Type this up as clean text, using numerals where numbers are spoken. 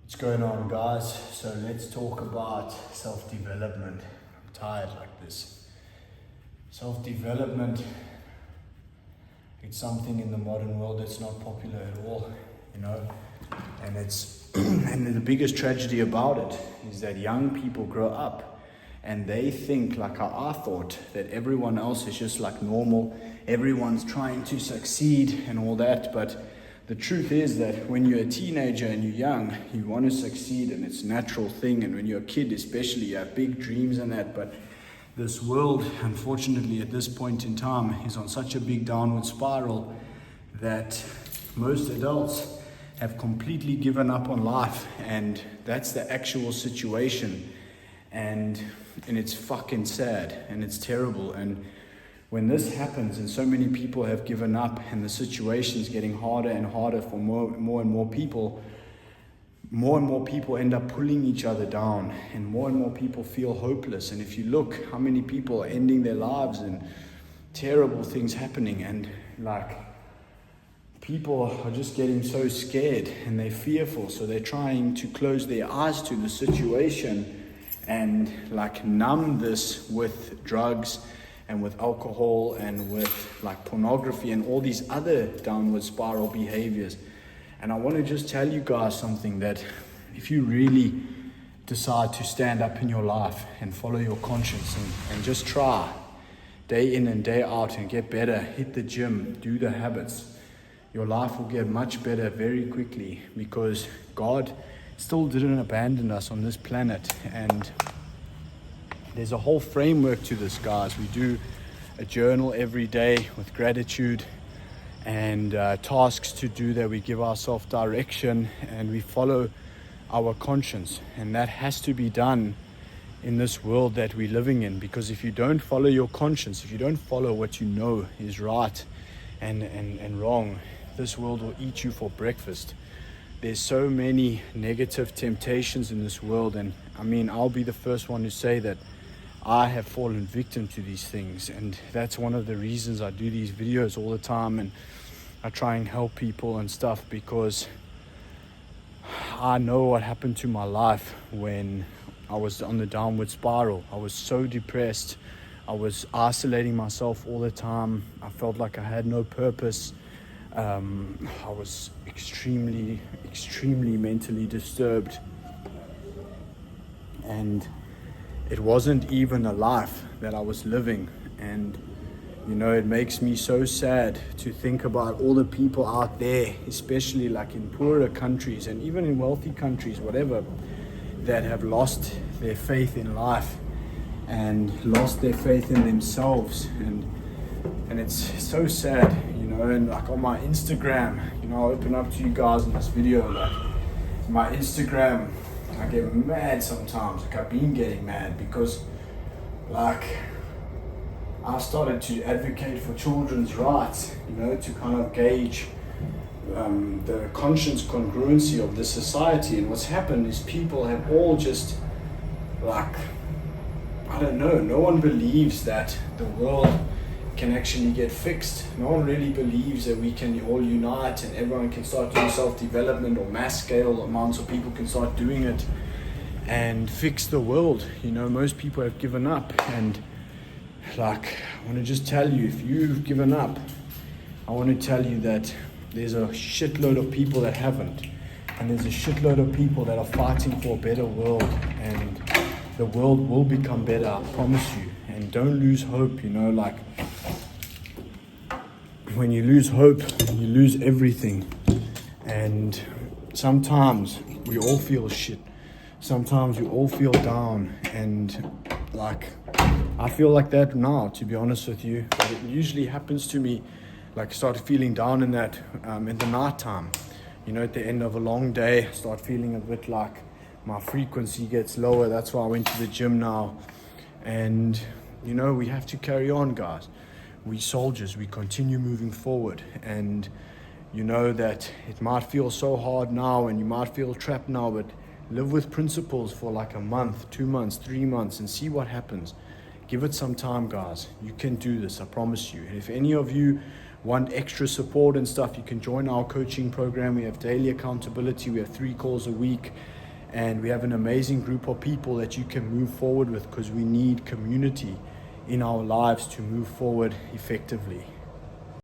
What's going on, guys? So let's talk about self-development. I'm tired like this. Self-development, it's something in the modern world that's not popular at all, and it's and the biggest tragedy about it is that young people grow up and they think, like how I thought, that everyone else is just like normal, everyone's trying to succeed and all that. But the truth is that when you're a teenager and you're young, you want to succeed, and it's a natural thing. And when you're a kid especially, you have big dreams and that. But this world, unfortunately, at this point in time, is on such a big downward spiral that most adults have completely given up on life. And that's the actual situation. And it's fucking sad, and it's terrible. And when this happens and so many people have given up and the situation is getting harder and harder for more and more people end up pulling each other down, and more people feel hopeless. And if you look how many people are ending their lives and terrible things happening, and like people are just getting so scared and they're fearful, so they're trying to close their eyes to the situation and like numb this with drugs and with alcohol and with like pornography and all these other downward spiral behaviors. And I want to just tell you guys something, that if you really decide to stand up in your life and follow your conscience and just try day in and day out and get better, hit the gym, do the habits, your life will get much better very quickly, because God still didn't abandon us on this planet. And there's a whole framework to this, guys. We do a journal every day with gratitude and tasks to do, that we give ourselves direction and we follow our conscience. And that has to be done in this world that we're living in, because if you don't follow your conscience, if you don't follow what you know is right and wrong, this world will eat you for breakfast. There's so many negative temptations in this world, and I mean, I'll be the first one to say that I have fallen victim to these things, and that's one of the reasons I do these videos all the time, and I try and help people and stuff, because I know what happened to my life when I was on the downward spiral. I was so depressed. I was isolating myself all the time. I felt like I had no purpose. I was extremely mentally disturbed, and it wasn't even a life that I was living. And it makes me so sad to think about all the people out there, especially like in poorer countries and even in wealthy countries, whatever, that have lost their faith in life and lost their faith in themselves. And it's so sad, and like on my Instagram, I'll open up to you guys in this video, like my Instagram, I get mad sometimes. Like I've been getting mad because like I started to advocate for children's rights, to kind of gauge the conscience congruency of the society. And what's happened is people have all just like, I don't know, no one believes that the world can actually get fixed. No one really believes that we can all unite and everyone can start doing self-development, or mass scale amounts of people can start doing it and fix the world. Most people have given up, and like I want to just tell you, if you've given up, I want to tell you that there's a shitload of people that haven't, and there's a shitload of people that are fighting for a better world, and the world will become better, I promise you. And don't lose hope, like when you lose hope, you lose everything. And sometimes we all feel shit. Sometimes we all feel down. And like, I feel like that now, to be honest with you. But it usually happens to me, like start feeling down in that, in the night time. At the end of a long day, I start feeling a bit like my frequency gets lower. That's why I went to the gym now. And we have to carry on, guys. We soldiers, we continue moving forward. And that it might feel so hard now and you might feel trapped now, but live with principles for like a month, 2 months, 3 months, and see what happens. Give it some time, guys. You can do this, I promise you. And if any of you want extra support and stuff, you can join our coaching program. We have daily accountability. We have 3 calls a week, and we have an amazing group of people that you can move forward with, because we need community in our lives to move forward effectively.